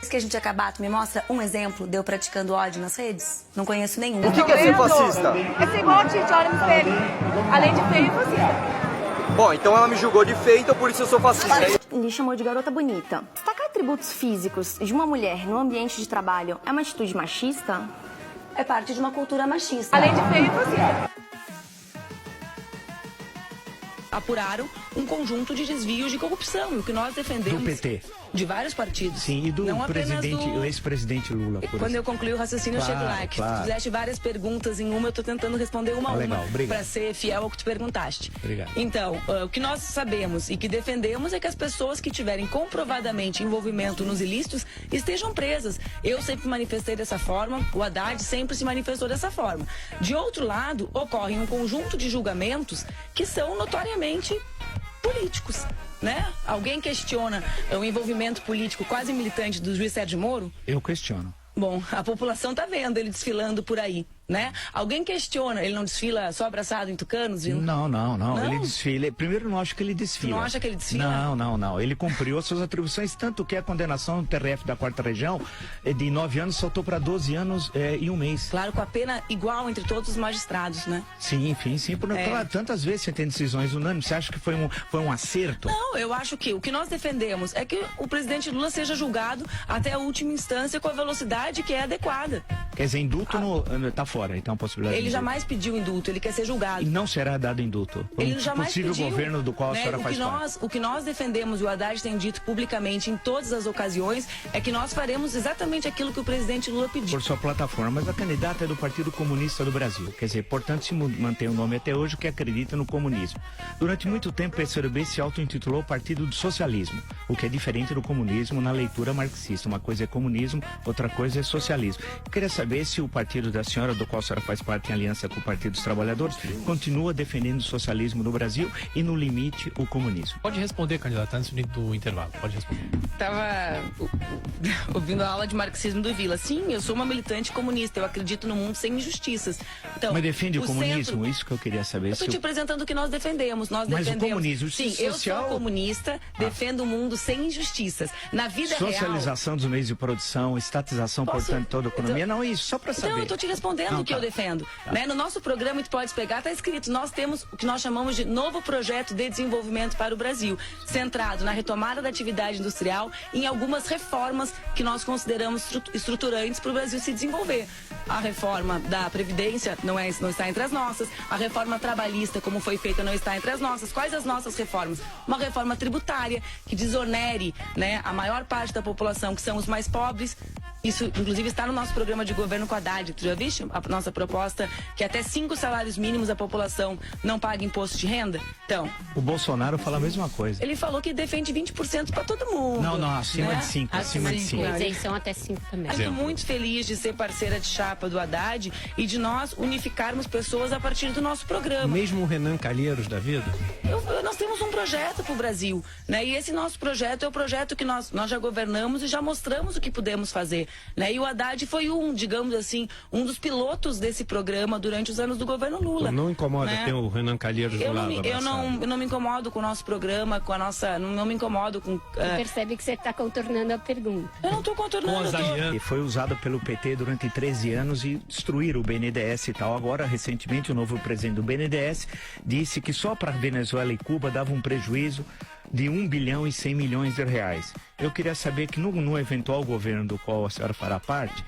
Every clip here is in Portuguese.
que a gente acabar, tu me mostra um exemplo de eu praticando ódio nas redes? Não conheço nenhum. O que é ser fascista? É ser igual a ti, te olha no espelho. Além de feio, fascista. Bom, então ela me julgou de feio, então por isso eu sou fascista. Me chamou de garota bonita. Destacar atributos físicos de uma mulher no ambiente de trabalho é uma atitude machista? É parte de uma cultura machista. Além de feio, fascista. Apuraram um conjunto de desvios de corrupção, o que nós defendemos. Do PT. De vários partidos. Sim, e do não presidente, apenas do... o ex-presidente Lula. Quando eu concluí o raciocínio, claro, eu chego lá. Que claro. tu fizeste várias perguntas em uma, eu tô tentando responder uma a uma. Legal, obrigado. Pra ser fiel ao que tu perguntaste. Obrigado. Então, o que nós sabemos e que defendemos é que as pessoas que tiverem comprovadamente envolvimento nos ilícitos estejam presas. Eu sempre manifestei dessa forma, o Haddad sempre se manifestou dessa forma. De outro lado, ocorre um conjunto de julgamentos que são notoriamente políticos, né? Alguém questiona o envolvimento político quase militante do juiz Sérgio Moro? Eu questiono. Bom, a população tá vendo ele desfilando por aí, né? Alguém questiona, ele não desfila só abraçado em Tucanos, viu? Não. Não? Ele desfila. Primeiro, eu não acho que ele desfila. Tu não acha que ele desfila? Não. Ele cumpriu as suas atribuições, tanto que a condenação do TRF da 4ª Região de 9 anos saltou para 12 anos e 1 mês. Claro, com a pena igual entre todos os magistrados, né? Sim. Claro, tantas vezes você tem decisões unânimes. Você acha que foi um acerto? Não, eu acho que o que nós defendemos é que o presidente Lula seja julgado até a última instância com a velocidade que é adequada. Quer dizer, indulto tá fora, então a possibilidade. Ele jamais pediu indulto, ele quer ser julgado. E não será dado indulto. Ele jamais possível pediu, governo do qual a senhora faz parte. O que nós defendemos, e o Haddad tem dito publicamente em todas as ocasiões, é que nós faremos exatamente aquilo que o presidente Lula pediu. Por sua plataforma, mas a candidata é do Partido Comunista do Brasil. Quer dizer, portanto, se mantém o nome até hoje que acredita no comunismo. Durante muito tempo, o PCdoB se auto-intitulou Partido do Socialismo, o que é diferente do comunismo na leitura marxista. Uma coisa é comunismo, outra coisa é socialismo. Eu queria saber se o partido da senhora, do qual a senhora faz parte em aliança com o Partido dos Trabalhadores, continua defendendo o socialismo no Brasil e, no limite, o comunismo. Pode responder, candidato, antes do intervalo. Pode responder. Estava ouvindo a aula de marxismo do Vila. Sim, eu sou uma militante comunista. Eu acredito no mundo sem injustiças. Então, mas defende o comunismo? Isso que eu queria saber. Eu estou te apresentando o que nós defendemos. Mas defendemos... o comunismo, sim, social... eu sou comunista, defendo o mundo sem injustiças. Na vida Socialização dos meios de produção, estatização, portanto, toda a economia. Não, isso, só para saber. Não, eu estou te respondendo o que eu defendo. Né? No nosso programa, tu pode pegar, está escrito, nós temos o que nós chamamos de novo projeto de desenvolvimento para o Brasil, centrado na retomada da atividade industrial e em algumas reformas que nós consideramos estruturantes para o Brasil se desenvolver. A reforma da Previdência não está entre as nossas, a reforma trabalhista, como foi feita, não está entre as nossas. Quais as nossas reformas? Uma reforma tributária que desonere, né, a maior parte da população, que são os mais pobres. Isso, inclusive, está no nosso programa de governo com a Haddad. Tu já viste a nossa proposta que até 5 salários mínimos a população não paga imposto de renda? Então... O Bolsonaro fala a mesma coisa. Ele falou que defende 20% para todo mundo. Não, acima né? de 5, acima de 5. Isenção até 5 também. Estou muito feliz de ser parceira de chapa do Haddad e de nós unificarmos pessoas a partir do nosso programa. Mesmo o Renan Calheiros da vida? Nós temos um projeto para o Brasil, né? E esse nosso projeto é o projeto que nós já governamos e já mostramos o que podemos fazer, né? E o Haddad foi digamos assim, um dos pilotos desse programa durante os anos do governo Lula. Não incomoda né? ter o Renan Calheiros do lado eu não me incomodo com o nosso programa, com a nossa... Não me incomodo com... Você percebe que você está contornando a pergunta. Eu não estou contornando. E foi usado pelo PT durante 13 anos e destruíram o BNDES e tal. Agora, recentemente, o novo presidente do BNDES disse que só para Venezuela e Cuba dava um prejuízo de 1 bilhão e 100 milhões de reais. Eu queria saber que no eventual governo do qual a senhora fará parte,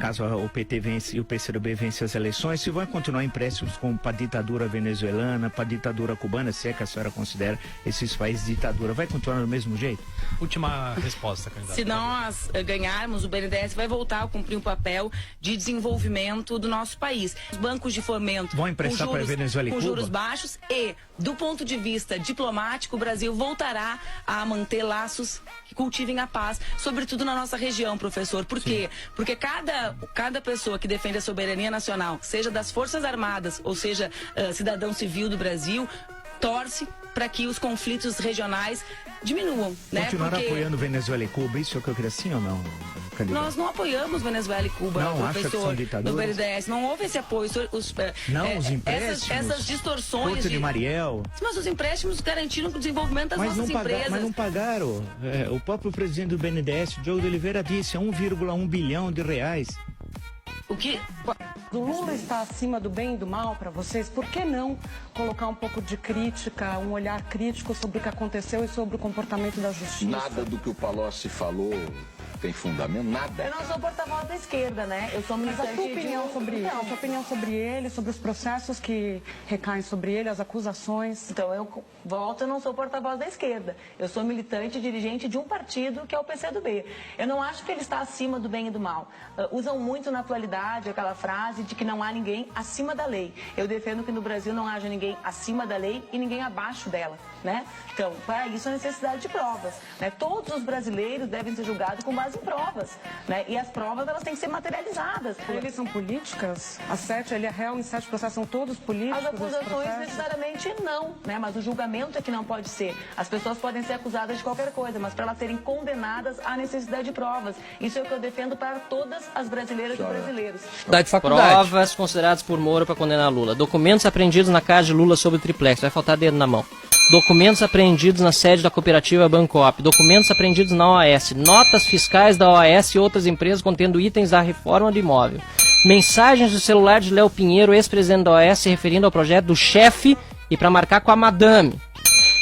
caso o PT vence e o PCdoB vence as eleições, se vão continuar empréstimos para a ditadura venezuelana, para a ditadura cubana, se é que a senhora considera esses países ditadura, vai continuar do mesmo jeito? Última resposta, candidato. Se nós ganharmos, o BNDES vai voltar a cumprir um papel de desenvolvimento do nosso país. Os bancos de fomento vão emprestar para a Venezuela e Cuba? Com juros baixos e, do ponto de vista diplomático, o Brasil voltará a manter laços que cultivem a paz, sobretudo na nossa região, professor. Por quê? Porque cada pessoa que defende a soberania nacional, seja das Forças Armadas, ou seja, cidadão civil do Brasil, torce para que os conflitos regionais diminuam. Continuar apoiando Venezuela e Cuba, isso é o que eu queria, sim ou não? candidato? Nós não apoiamos Venezuela e Cuba, Não, acha que são professor, no ditaduras? BNDES. Não houve esse apoio. Os empréstimos. essas distorções. Porto de Mariel. Mas os empréstimos garantiram o desenvolvimento das nossas empresas. Mas não pagaram. O próprio presidente do BNDES, Diogo de Oliveira, disse 1,1 bilhão de reais. O que... O Lula está acima do bem e do mal para vocês? Por que não colocar um pouco de crítica, um olhar crítico sobre o que aconteceu e sobre o comportamento da justiça? Nada do que o Palocci falou tem fundamento, nada. Eu não sou porta-voz da esquerda, né? Eu sou militante Mas a sua opinião sobre isso? A sua opinião sobre ele, sobre os processos que recaem sobre ele, as acusações? Então, eu volto, eu não sou porta-voz da esquerda. Eu sou militante e dirigente de um partido, que é o PCdoB. Eu não acho que ele está acima do bem e do mal. Usam muito na atualidade aquela frase de que não há ninguém acima da lei. Eu defendo que no Brasil não haja ninguém acima da lei e ninguém abaixo dela, né? Então, para isso, a necessidade de provas, né? Todos os brasileiros devem ser julgados com base em provas, né? E as provas, elas têm que ser materializadas. Eles são políticas? Ele é réu em 7 processos, são todos políticos? As acusações necessariamente não, né? Mas o julgamento é que não pode ser. As pessoas podem ser acusadas de qualquer coisa, mas para elas serem condenadas, há necessidade de provas. Isso é o que eu defendo para todas as brasileiras e brasileiros. Provas consideradas por Moro para condenar Lula. Documentos apreendidos na casa de Lula sobre o triplex. Vai faltar dedo na mão. Documentos apreendidos na sede da cooperativa Bancoop. Documentos apreendidos na OAS. Notas fiscais da OAS e outras empresas contendo itens da reforma do imóvel. Mensagens do celular de Léo Pinheiro, ex-presidente da OAS, se referindo ao projeto do chefe e para marcar com a madame.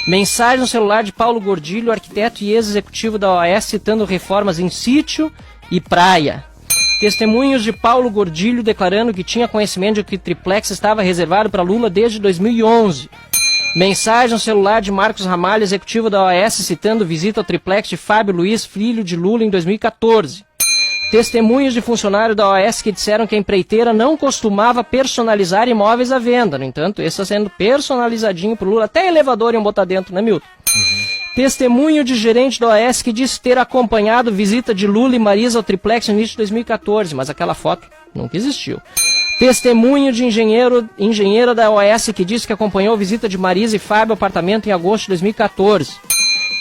Mensagem no celular de Paulo Gordilho, arquiteto e ex-executivo da OAS, citando reformas em sítio e praia. Testemunhos de Paulo Gordilho declarando que tinha conhecimento de que o triplex estava reservado para Lula desde 2011. Mensagem no celular de Marcos Ramalho, executivo da OAS, citando visita ao triplex de Fábio Luiz, filho de Lula, em 2014. Testemunhos de funcionários da OAS que disseram que a empreiteira não costumava personalizar imóveis à venda. No entanto, esse está sendo personalizadinho para Lula. Até elevador iam botar dentro, né, Milton? Testemunho de gerente da OAS que disse ter acompanhado visita de Lula e Marisa ao triplex no início de 2014, mas aquela foto nunca existiu. Testemunho de engenheiro da OAS que disse que acompanhou a visita de Marisa e Fábio ao apartamento em agosto de 2014.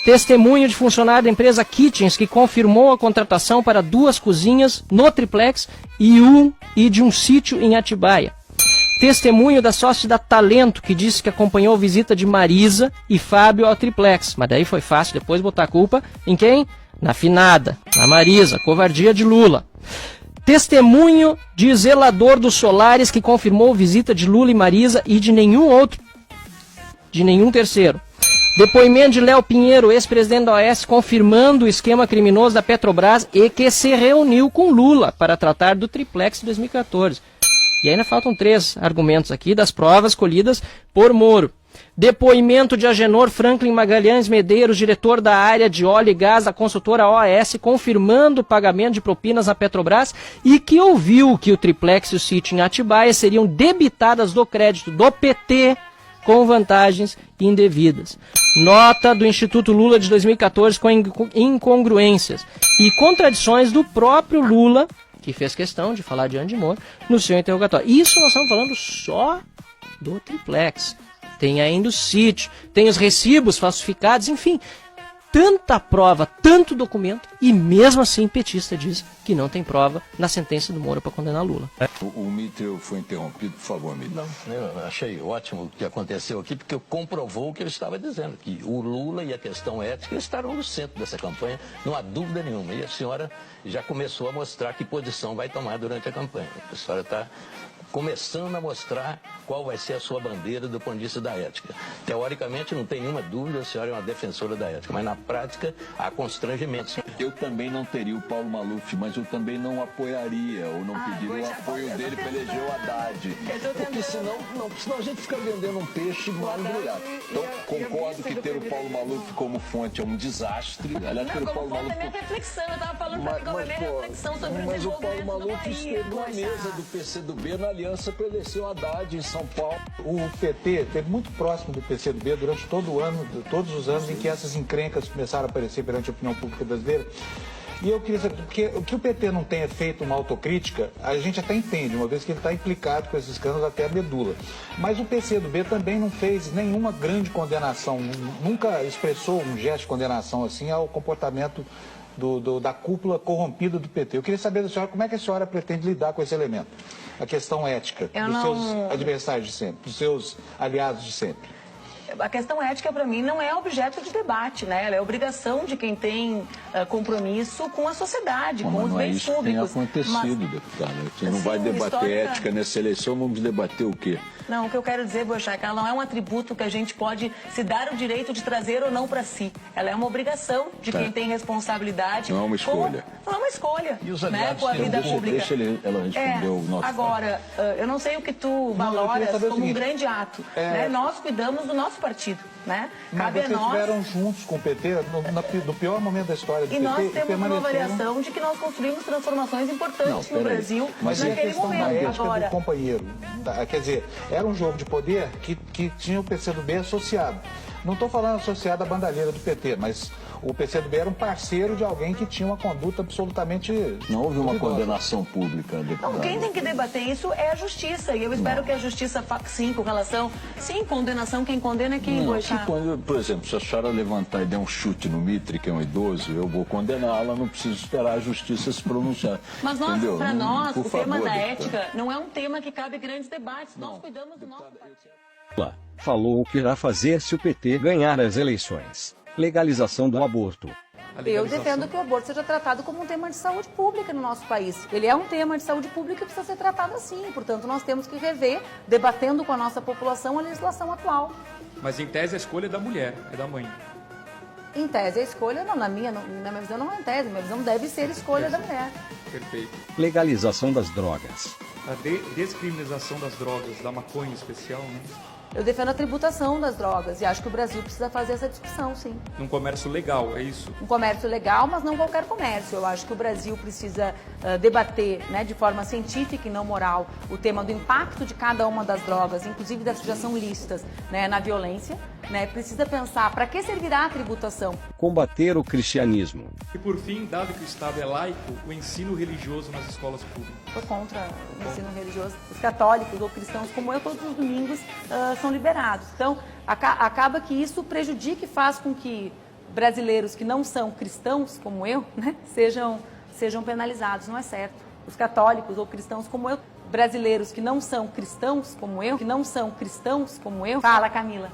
Testemunho de funcionário da empresa Kitchens que confirmou a contratação para 2 cozinhas no triplex e de um sítio em Atibaia. Testemunho da sócia da Talento que disse que acompanhou a visita de Marisa e Fábio ao triplex. Mas daí foi fácil depois botar a culpa em quem? Na finada, na Marisa, covardia de Lula. Testemunho de zelador dos Solares que confirmou a visita de Lula e Marisa e de nenhum terceiro. Depoimento de Léo Pinheiro, ex-presidente da OAS, confirmando o esquema criminoso da Petrobras e que se reuniu com Lula para tratar do triplex de 2014. E ainda faltam 3 argumentos aqui das provas colhidas por Moro. Depoimento de Agenor Franklin Magalhães Medeiros, diretor da área de óleo e gás da consultora OAS, confirmando o pagamento de propinas à Petrobras e que ouviu que o triplex e o sítio em Atibaia seriam debitadas do crédito do PT com vantagens indevidas. Nota do Instituto Lula de 2014 com incongruências e contradições do próprio Lula, que fez questão de falar diante de Moro no seu interrogatório. Isso nós estamos falando só do triplex. Tem ainda o sítio, tem os recibos falsificados, enfim. Tanta prova, tanto documento, e mesmo assim petista diz que não tem prova na sentença do Moro para condenar Lula. O Mitchell foi interrompido, por favor, Mitchell. Não, eu achei ótimo o que aconteceu aqui, porque comprovou o que ele estava dizendo, que o Lula e a questão ética estarão no centro dessa campanha, não há dúvida nenhuma. E a senhora já começou a mostrar que posição vai tomar durante a campanha. A senhora está começando a mostrar qual vai ser a sua bandeira do ponto de vista da ética. Teoricamente, não tem nenhuma dúvida, a senhora é uma defensora da ética, mas na prática há constrangimentos. Eu também não teria o Paulo Maluf, mas eu também não apoiaria ou não pediria o apoio dele para eleger o Haddad. Porque senão a gente fica vendendo um peixe mal embrulhado. Então, concordo que ter o Paulo Maluf como fonte é um desastre. Aliás, ter o Paulo Maluf... É minha reflexão, eu estava falando para mim, a minha reflexão sobre o mas o Paulo desenvolvimento do Maluf país. esteve na mesa do PCdoB na aliança para eleger o Haddad em São Paulo. O PT esteve muito próximo do PCdoB durante todos os anos em que essas encrencas começaram a aparecer perante a opinião pública brasileira. E eu queria saber, porque o que o PT não tenha feito uma autocrítica, a gente até entende, uma vez que ele está implicado com esses escândalos até a medula. Mas o PCdoB também não fez nenhuma grande condenação, nunca expressou um gesto de condenação assim ao comportamento da cúpula corrompida do PT. Eu queria saber da senhora como é que a senhora pretende lidar com esse elemento, a questão ética dos seus adversários de sempre, dos seus aliados de sempre. A questão ética, para mim, não é objeto de debate, né? Ela é obrigação de quem tem compromisso com a sociedade, com os bens públicos. Tem acontecido, deputada. Você não vai debater ética nessa eleição, vamos debater o quê? Não, o que eu quero dizer, Boechat, é que ela não é um atributo que a gente pode se dar o direito de trazer ou não para si. Ela é uma obrigação de quem tem responsabilidade. Não é uma escolha. Não é uma escolha, e os né, com a vida pública. Deixa ela responder o nosso Agora, eu não sei o que tu valoras como um grande ato. Né? Nós cuidamos do nosso partido, né? Cabe a nós. Vocês estiveram juntos com o PT no pior momento da história do PT. E nós temos uma avaliação de que nós construímos transformações importantes no Brasil mas naquele a questão momento. Da ética agora, do companheiro, quer dizer, era um jogo de poder que tinha o PCdoB associado. Não estou falando associado à bandalheira do PT, mas o PCdoB era um parceiro de alguém que tinha uma conduta absolutamente... Não houve uma condenação pública, deputada. Não, quem tem que debater isso é a justiça. E eu espero que a justiça faça, sim, com relação... Sim, condenação, quem condena é quem, Boechat. Por exemplo, se a senhora levantar e der um chute no Mitre, que é um idoso, eu vou condená-la, não preciso esperar a justiça se pronunciar. Mas para nós, o tema da ética não é um tema que cabe grandes debates. Nós cuidamos do nosso partido. Falou o que irá fazer se o PT ganhar as eleições. Legalização do aborto. Eu defendo que o aborto seja tratado como um tema de saúde pública no nosso país. Ele é um tema de saúde pública e precisa ser tratado assim. Portanto, nós temos que rever, debatendo com a nossa população, a legislação atual. Mas, em tese, a escolha é da mulher, é da mãe. Em tese, a escolha, não, na minha visão, não é em tese. Na minha visão, deve ser escolha da mulher. Perfeito. Legalização das drogas. A descriminalização das drogas, da maconha em especial, né? Eu defendo a tributação das drogas e acho que o Brasil precisa fazer essa discussão, sim. Num comércio legal, é isso? Um comércio legal, mas não qualquer comércio. Eu acho que o Brasil precisa debater, né, de forma científica e não moral o tema do impacto de cada uma das drogas, inclusive das que já são lícitas, né, na violência. Né? Precisa pensar para que servirá a tributação. Combater o cristianismo. E por fim, dado que o Estado é laico, o ensino religioso nas escolas públicas. Sou contra o ensino religioso. Os católicos ou cristãos como eu, todos os domingos são liberados. Então, acaba que isso prejudica e faz com que brasileiros que não são cristãos como eu, né, sejam penalizados. Não é certo. Os católicos ou cristãos como eu, brasileiros que não são cristãos como eu, Fala, Camila.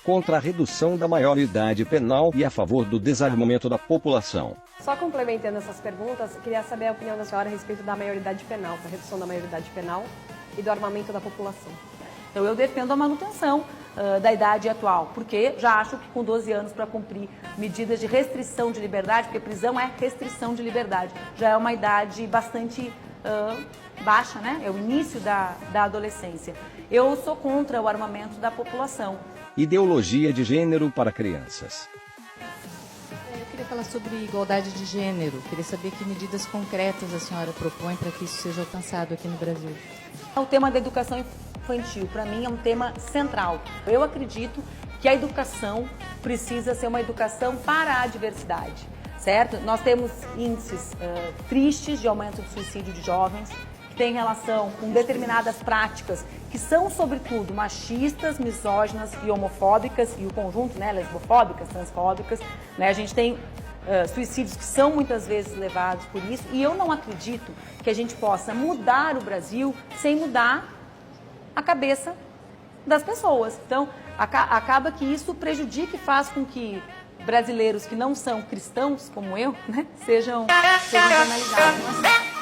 Contra a redução da maioridade penal e a favor do desarmamento da população. Só complementando essas perguntas, queria saber a opinião da senhora a respeito da maioridade penal, da redução da maioridade penal e do armamento da população. Então, eu defendo a manutenção da idade atual, porque já acho que com 12 anos para cumprir medidas de restrição de liberdade, porque prisão é restrição de liberdade, já é uma idade bastante baixa, né? É o início da adolescência. Eu sou contra o armamento da população. Ideologia de gênero para crianças. Eu queria falar sobre igualdade de gênero. Queria saber que medidas concretas a senhora propõe para que isso seja alcançado aqui no Brasil. O tema da educação infantil, para mim, é um tema central. Eu acredito que a educação precisa ser uma educação para a diversidade, certo? Nós temos índices tristes de aumento do suicídio de jovens, que tem relação com determinadas práticas que são, sobretudo, machistas, misóginas e homofóbicas, e o conjunto, né, lesbofóbicas, transfóbicas, né? A gente tem suicídios que são muitas vezes levados por isso, e eu não acredito que a gente possa mudar o Brasil sem mudar a cabeça das pessoas. Então, acaba que isso prejudica e faz com que brasileiros que não são cristãos, como eu, né, sejam penalizados.